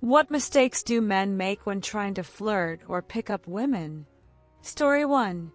What mistakes do men make when trying to flirt or pick up women? Story 1.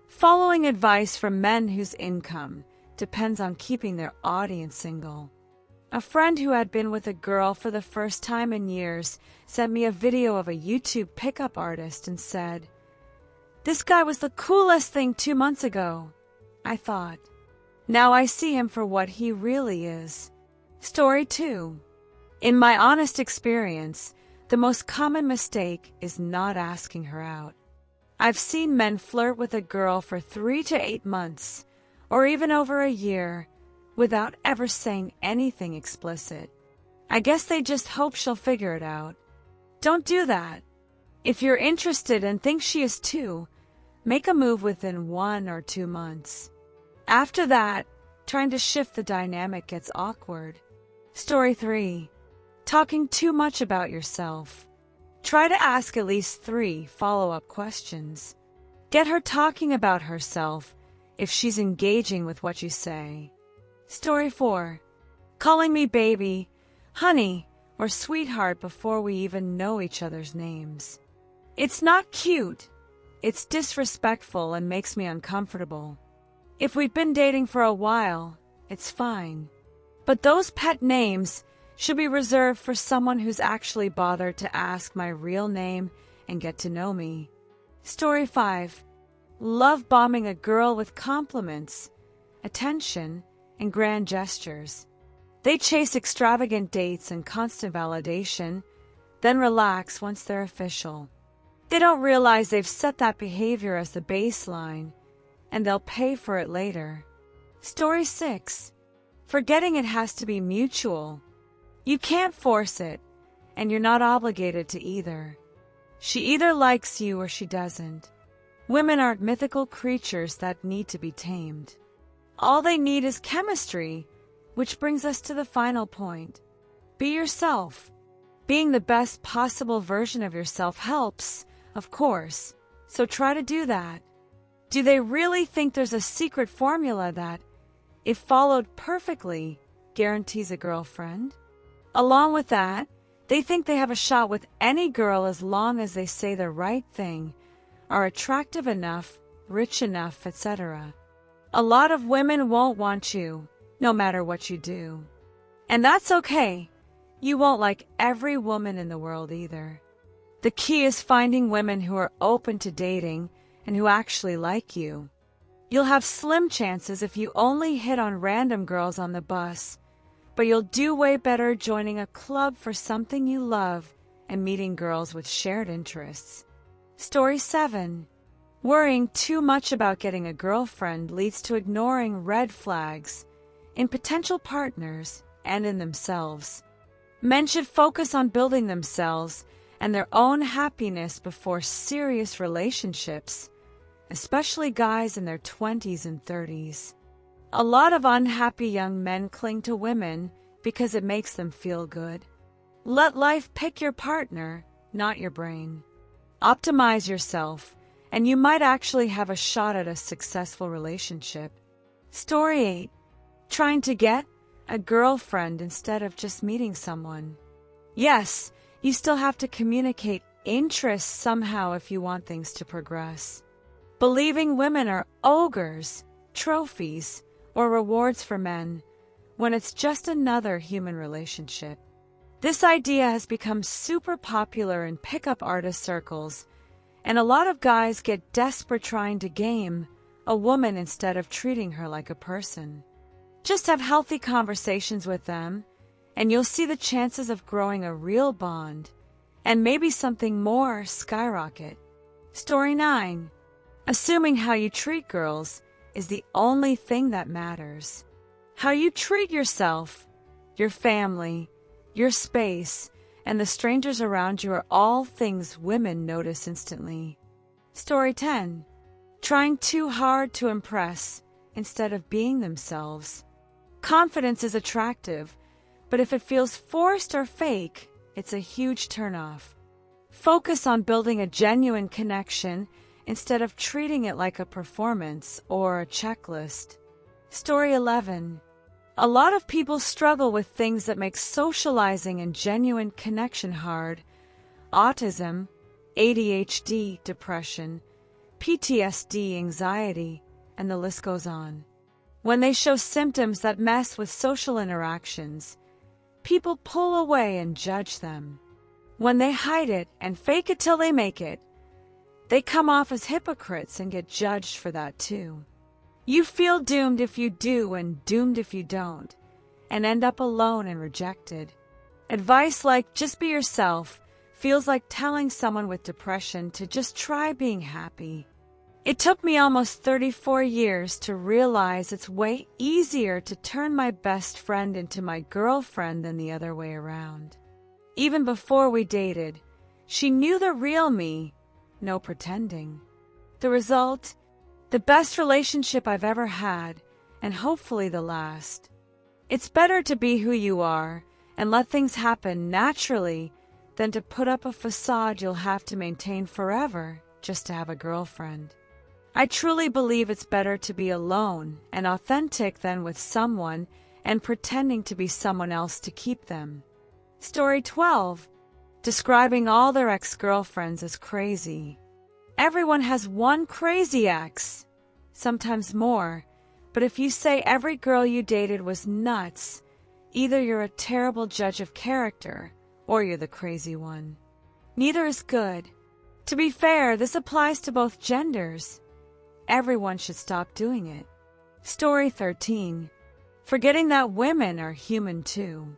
Following advice from men whose income depends on keeping their audience single. A friend who had been with a girl for the first time in years sent me a video of a YouTube pickup artist and said, "This guy was the coolest thing 2 months ago." I thought, now I see him for what he really is. Story 2. In my honest experience, the most common mistake is not asking her out. I've seen men flirt with a girl for 3 to 8 months, or even over a year, without ever saying anything explicit. I guess they just hope she'll figure it out. Don't do that. If you're interested and think she is too, make a move within 1 or 2 months. After that, trying to shift the dynamic gets awkward. Story 3. Talking too much about yourself. Try to ask at least 3 follow-up questions. Get her talking about herself if she's engaging with what you say. Story 4. Calling me baby, honey, or sweetheart before we even know each other's names. It's not cute. It's disrespectful and makes me uncomfortable. If we've been dating for a while, it's fine. But those pet names should be reserved for someone who's actually bothered to ask my real name and get to know me. Story 5. Love bombing a girl with compliments, attention, and grand gestures. They chase extravagant dates and constant validation, then relax once they're official. They don't realize they've set that behavior as the baseline, and they'll pay for it later. Story 6. Forgetting it has to be mutual. You can't force it, and you're not obligated to either. She either likes you or she doesn't. Women aren't mythical creatures that need to be tamed. All they need is chemistry, which brings us to the final point. Be yourself. Being the best possible version of yourself helps, of course, so try to do that. Do they really think there's a secret formula that, if followed perfectly, guarantees a girlfriend? Along with that, they think they have a shot with any girl as long as they say the right thing, are attractive enough, rich enough, etc. A lot of women won't want you, no matter what you do. And that's okay. You won't like every woman in the world either. The key is finding women who are open to dating and who actually like you. You'll have slim chances if you only hit on random girls on the bus, but you'll do way better joining a club for something you love and meeting girls with shared interests. Story 7. Worrying too much about getting a girlfriend leads to ignoring red flags in potential partners and in themselves. Men should focus on building themselves and their own happiness before serious relationships, especially guys in their 20s and 30s. A lot of unhappy young men cling to women because it makes them feel good. Let life pick your partner, not your brain. Optimize yourself, and you might actually have a shot at a successful relationship. Story 8. Trying to get a girlfriend instead of just meeting someone. Yes, you still have to communicate interest somehow if you want things to progress. Believing women are ogres, trophies, or rewards for men, when it's just another human relationship. This idea has become super popular in pickup artist circles, and a lot of guys get desperate trying to game a woman instead of treating her like a person. Just have healthy conversations with them, and you'll see the chances of growing a real bond, and maybe something more skyrocket. Story 9. Assuming how you treat girls is the only thing that matters. How you treat yourself, your family, your space, and the strangers around you are all things women notice instantly. Story 10. Trying too hard to impress instead of being themselves. Confidence is attractive, but if it feels forced or fake, it's a huge turnoff. Focus on building a genuine connection instead of treating it like a performance or a checklist. Story 11. A lot of people struggle with things that make socializing and genuine connection hard. Autism, ADHD, depression, PTSD, anxiety, and the list goes on. When they show symptoms that mess with social interactions, people pull away and judge them. When they hide it and fake it till they make it, they come off as hypocrites and get judged for that too. You feel doomed if you do and doomed if you don't, and end up alone and rejected. Advice like just be yourself feels like telling someone with depression to just try being happy. It took me almost 34 years to realize it's way easier to turn my best friend into my girlfriend than the other way around. Even before we dated, she knew the real me, no pretending. The result? The best relationship I've ever had, and hopefully the last. It's better to be who you are and let things happen naturally than to put up a facade you'll have to maintain forever just to have a girlfriend. I truly believe it's better to be alone and authentic than with someone and pretending to be someone else to keep them. Story 12. Describing all their ex-girlfriends as crazy. Everyone has one crazy ex, sometimes more, but if you say every girl you dated was nuts, either you're a terrible judge of character or you're the crazy one. Neither is good. To be fair, this applies to both genders. Everyone should stop doing it. Story 13. Forgetting that women are human too.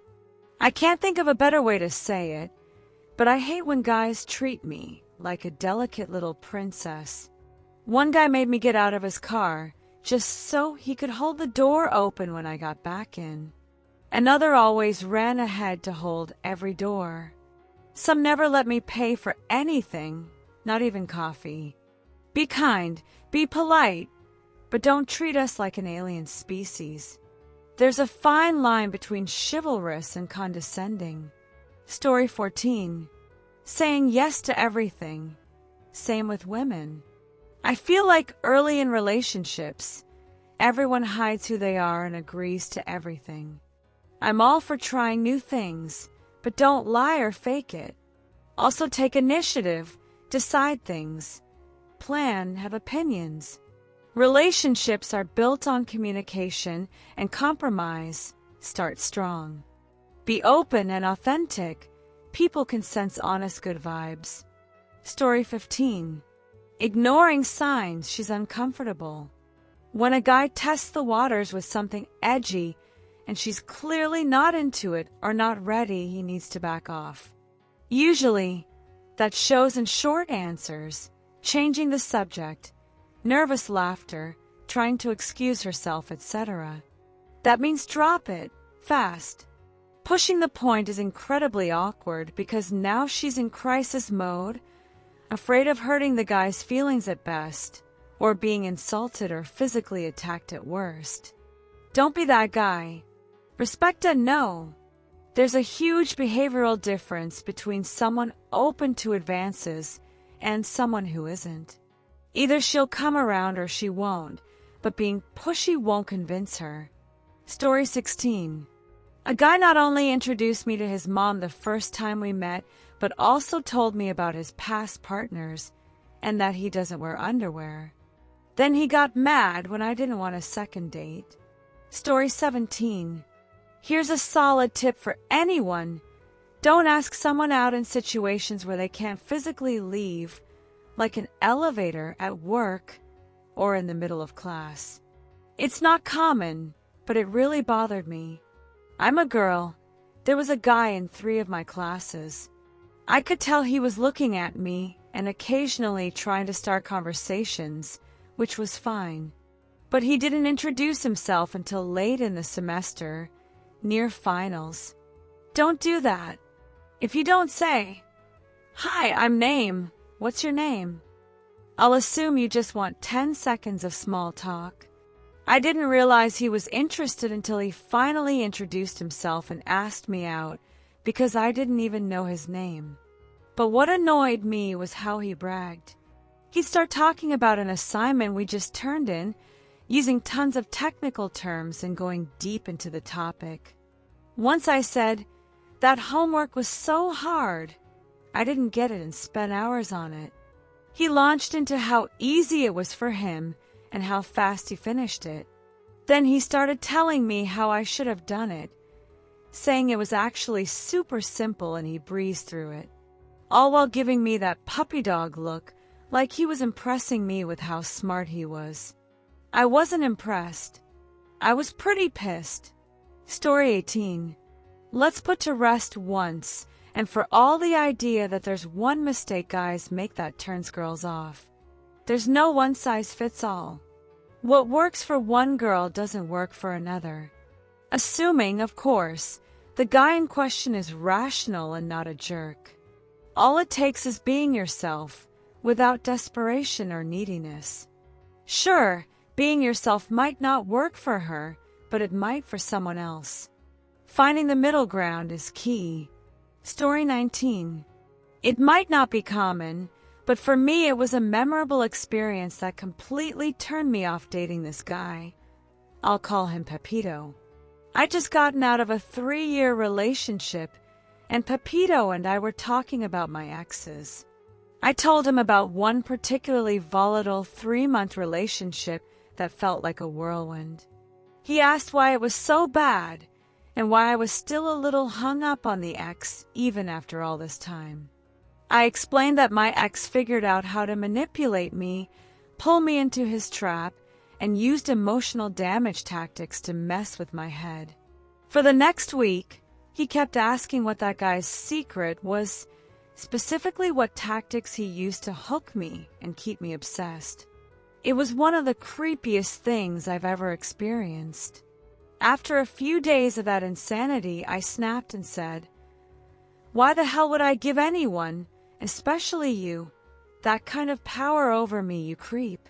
I can't think of a better way to say it, but I hate when guys treat me like a delicate little princess. One guy made me get out of his car just so he could hold the door open when I got back in. Another always ran ahead to hold every door. Some never let me pay for anything, not even coffee. Be kind, be polite, but don't treat us like an alien species. There's a fine line between chivalrous and condescending. Story 14. Saying yes to everything. Same with women. I feel like early in relationships, everyone hides who they are and agrees to everything. I'm all for trying new things, but don't lie or fake it. Also take initiative, decide things, plan, have opinions. Relationships are built on communication and compromise. Start strong. Be open and authentic. People can sense honest good vibes. Story 15. Ignoring signs she's uncomfortable. When a guy tests the waters with something edgy and she's clearly not into it or not ready, he needs to back off. Usually, that shows in short answers, changing the subject, nervous laughter, trying to excuse herself, etc. That means drop it, fast. Pushing the point is incredibly awkward because now she's in crisis mode, afraid of hurting the guy's feelings at best, or being insulted or physically attacked at worst. Don't be that guy. Respect a no. There's a huge behavioral difference between someone open to advances and someone who isn't. Either she'll come around or she won't, but being pushy won't convince her. Story 16. A guy not only introduced me to his mom the first time we met, but also told me about his past partners and that he doesn't wear underwear. Then he got mad when I didn't want a second date. Story 17. Here's a solid tip for anyone. Don't ask someone out in situations where they can't physically leave, like an elevator at work or in the middle of class. It's not common, but it really bothered me. I'm a girl. There was a guy in 3 of my classes. I could tell he was looking at me and occasionally trying to start conversations, which was fine. But he didn't introduce himself until late in the semester, near finals. Don't do that. If you don't say, "Hi, I'm Name. What's your name?" I'll assume you just want 10 seconds of small talk. I didn't realize he was interested until he finally introduced himself and asked me out because I didn't even know his name. But what annoyed me was how he bragged. He'd start talking about an assignment we just turned in, using tons of technical terms and going deep into the topic. Once I said, "That homework was so hard. I didn't get it and spent hours on it." He launched into how easy it was for him and how fast he finished it. Then he started telling me how I should have done it, saying it was actually super simple and he breezed through it, all while giving me that puppy dog look like he was impressing me with how smart he was. I wasn't impressed. I was pretty pissed. Story 18. Let's put to rest once and for all the idea that there's one mistake guys make that turns girls off. There's no one size fits all. What works for one girl doesn't work for another. Assuming, of course, the guy in question is rational and not a jerk. All it takes is being yourself, without desperation or neediness. Sure, being yourself might not work for her, but it might for someone else. Finding the middle ground is key. Story 19. It might not be common, but for me it was a memorable experience that completely turned me off dating this guy. I'll call him Pepito. I'd just gotten out of a 3-year relationship, and Pepito and I were talking about my exes. I told him about one particularly volatile 3-month relationship that felt like a whirlwind. He asked why it was so bad, and why I was still a little hung up on the ex even after all this time. I explained that my ex figured out how to manipulate me, pull me into his trap, and used emotional damage tactics to mess with my head. For the next week, he kept asking what that guy's secret was, specifically what tactics he used to hook me and keep me obsessed. It was one of the creepiest things I've ever experienced. After a few days of that insanity, I snapped and said, "Why the hell would I give anyone, especially you, that kind of power over me, you creep?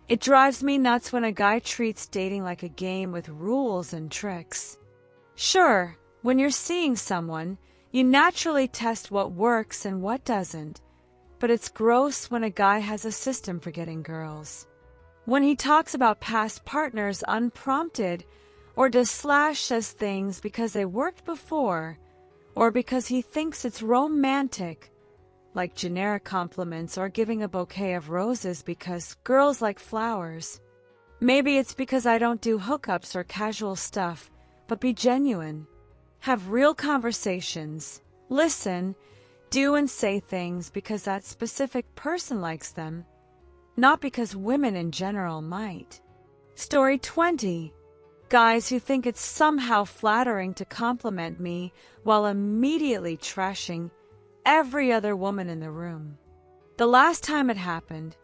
It drives me nuts when a guy treats dating like a game with rules and tricks. Sure, when you're seeing someone, you naturally test what works and what doesn't, but it's gross when a guy has a system for getting girls. When he talks about past partners unprompted, or does says things because they worked before, or because he thinks it's romantic, like generic compliments or giving a bouquet of roses because girls like flowers. Maybe it's because I don't do hookups or casual stuff, but be genuine. Have real conversations. Listen, do and say things because that specific person likes them, not because women in general might." Story 20. Guys who think it's somehow flattering to compliment me while immediately trashing every other woman in the room. The last time it happened,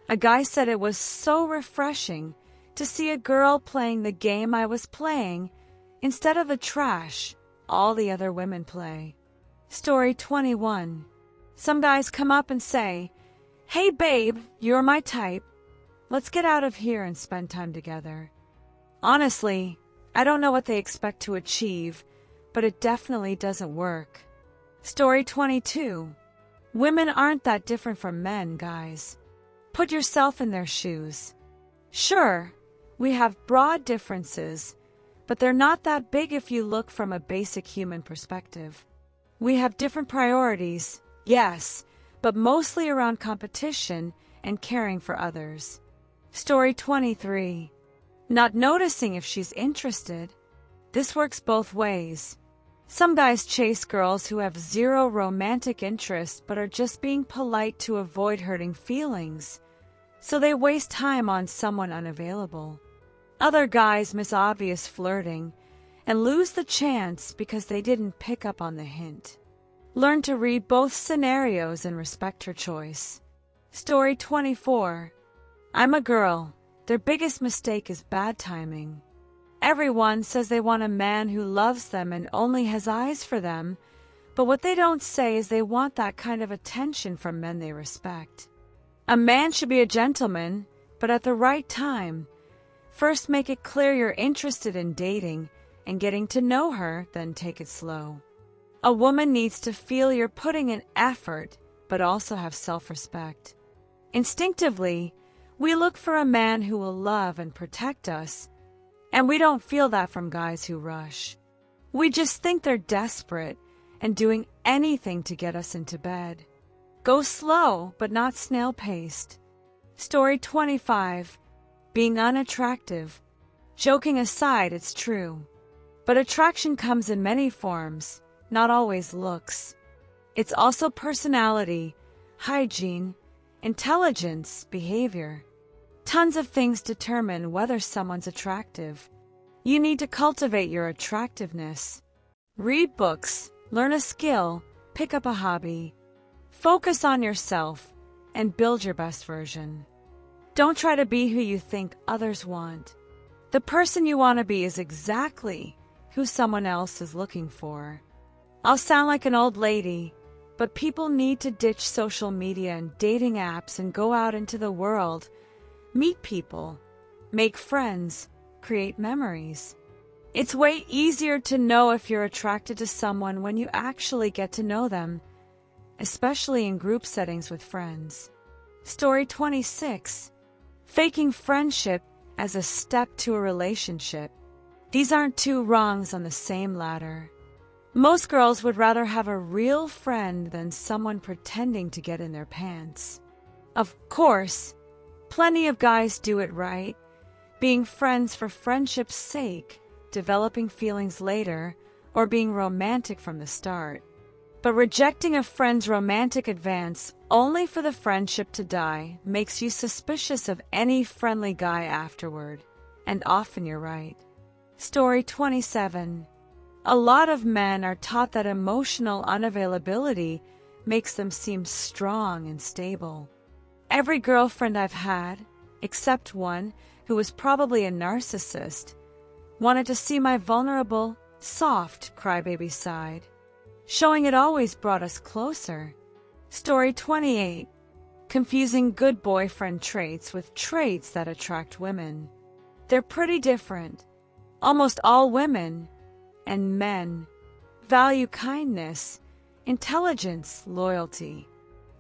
a guy said it was so refreshing to see a girl playing the game I was playing instead of the trash all the other women play. Story 21. Some guys come up and say, "Hey babe, you're my type. Let's get out of here and spend time together." Honestly, I don't know what they expect to achieve, but it definitely doesn't work. Story 22. Women aren't that different from men, guys. Put yourself in their shoes. Sure, we have broad differences, but they're not that big if you look from a basic human perspective. We have different priorities, yes, but mostly around competition and caring for others. Story 23. Not noticing if she's interested. This works both ways. Some guys chase girls who have zero romantic interest but are just being polite to avoid hurting feelings, so they waste time on someone unavailable. Other guys miss obvious flirting and lose the chance because they didn't pick up on the hint. Learn to read both scenarios and respect her choice. Story 24. I'm a girl. Their biggest mistake is bad timing. Everyone says they want a man who loves them and only has eyes for them, but what they don't say is they want that kind of attention from men they respect. A man should be a gentleman, but at the right time. First make it clear you're interested in dating and getting to know her, then take it slow. A woman needs to feel you're putting in effort, but also have self-respect. Instinctively, We look for a man who will love and protect us, and we don't feel that from guys who rush. We just think they're desperate and doing anything to get us into bed. Go slow, but not snail-paced. Story 25. Being unattractive. Joking aside, it's true. But attraction comes in many forms, not always looks. It's also personality, hygiene, intelligence, behavior. Tons of things determine whether someone's attractive. You need to cultivate your attractiveness. Read books, learn a skill, pick up a hobby. Focus on yourself and build your best version. Don't try to be who you think others want. The person you want to be is exactly who someone else is looking for. I'll sound like an old lady, but people need to ditch social media and dating apps and go out into the world, meet people, make friends, create memories. It's way easier to know if you're attracted to someone when you actually get to know them, especially in group settings with friends. Story 26. Faking friendship as a step to a relationship. These aren't two rungs on the same ladder. Most girls would rather have a real friend than someone pretending to get in their pants. Of course, plenty of guys do it right, being friends for friendship's sake, developing feelings later, or being romantic from the start. But rejecting a friend's romantic advance only for the friendship to die makes you suspicious of any friendly guy afterward, and often you're right. Story 27. A lot of men are taught that emotional unavailability makes them seem strong and stable. Every girlfriend I've had, except one who was probably a narcissist, wanted to see my vulnerable, soft crybaby side. Showing it always brought us closer. Story 28. Confusing good boyfriend traits with traits that attract women. They're pretty different. Almost all women and men value kindness, intelligence, loyalty.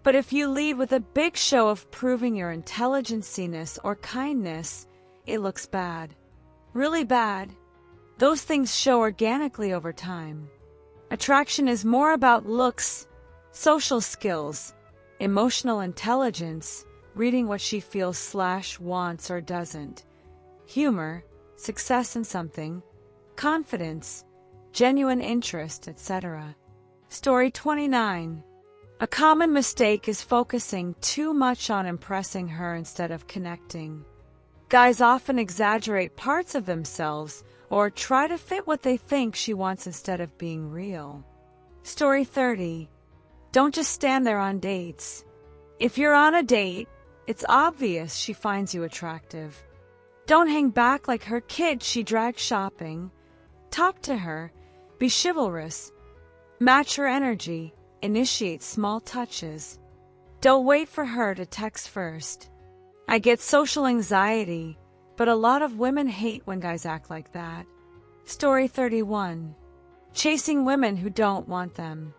But if you lead with a big show of proving your intelligenciness or kindness, it looks bad. Really bad. Those things show organically over time. Attraction is more about looks, social skills, emotional intelligence, reading what she feels / wants or doesn't, humor, success in something, confidence, genuine interest, etc. Story 29. A common mistake is focusing too much on impressing her instead of connecting. Guys often exaggerate parts of themselves or try to fit what they think she wants instead of being real. Story 30. Don't just stand there on dates. If you're on a date, it's obvious she finds you attractive. Don't hang back like her kid she drags shopping. Talk to her. Be chivalrous. Match her energy. Initiate small touches. Don't wait for her to text first. I get social anxiety, but a lot of women hate when guys act like that. Story 31. Chasing women who don't want them.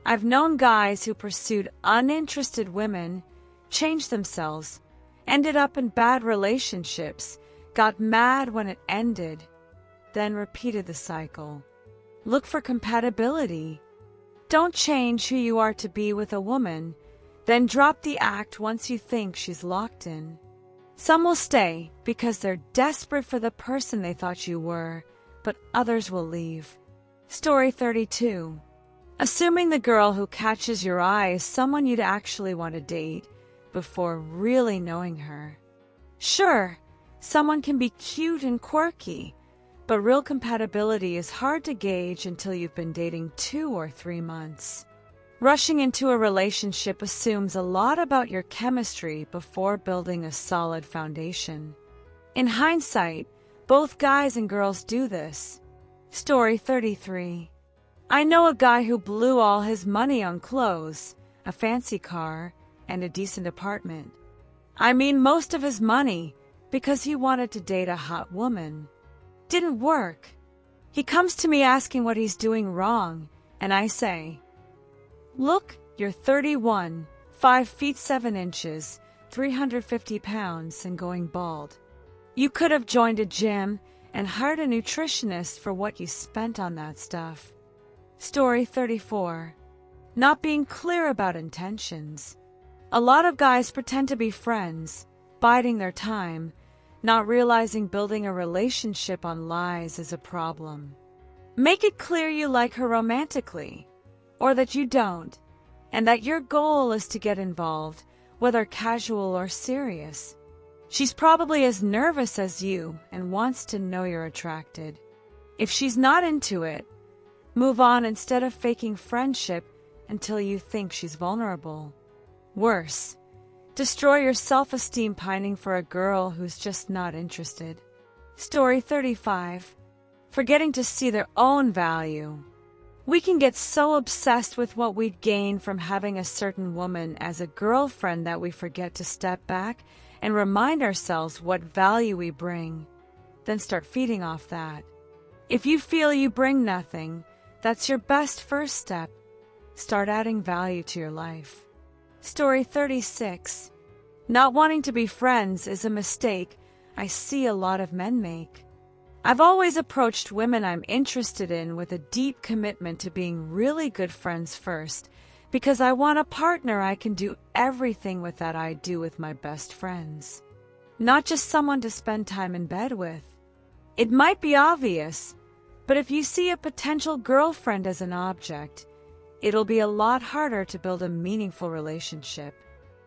I've known guys who pursued uninterested women, changed themselves, ended up in bad relationships, got mad when it ended, then repeated the cycle. Look for compatibility. Don't change who you are to be with a woman, then drop the act once you think she's locked in. Some will stay because they're desperate for the person they thought you were, but others will leave. Story 32. Assuming the girl who catches your eye is someone you'd actually want to date before really knowing her. Sure, someone can be cute and quirky, but real compatibility is hard to gauge until you've been dating 2 or 3 months. Rushing into a relationship assumes a lot about your chemistry before building a solid foundation. In hindsight, both guys and girls do this. Story 33. I know a guy who blew all his money on clothes, a fancy car, and a decent apartment. I mean most of his money, because he wanted to date a hot woman. Didn't work. He comes to me asking what he's doing wrong, and I say, "Look, you're 31, 5 feet 7 inches, 350 pounds and going bald. You could have joined a gym and hired a nutritionist for what you spent on that stuff. Story 34. Not being clear about intentions. A lot of guys pretend to be friends, biding their time, not realizing building a relationship on lies is a problem. Make it clear you like her romantically, or that you don't, and that your goal is to get involved, whether casual or serious. She's probably as nervous as you and wants to know you're attracted. If she's not into it, move on instead of faking friendship until you think she's vulnerable. Worse, destroy your self-esteem pining for a girl who's just not interested. Story 35. Forgetting to see their own value. We can get so obsessed with what we'd gain from having a certain woman as a girlfriend that we forget to step back and remind ourselves what value we bring, then start feeding off that. If you feel you bring nothing, that's your best first step. Start adding value to your life. Story 36. Not wanting to be friends is a mistake I see a lot of men make. I've always approached women I'm interested in with a deep commitment to being really good friends first, because I want a partner I can do everything with that I do with my best friends. Not just someone to spend time in bed with. It might be obvious, but if you see a potential girlfriend as an object, it'll be a lot harder to build a meaningful relationship.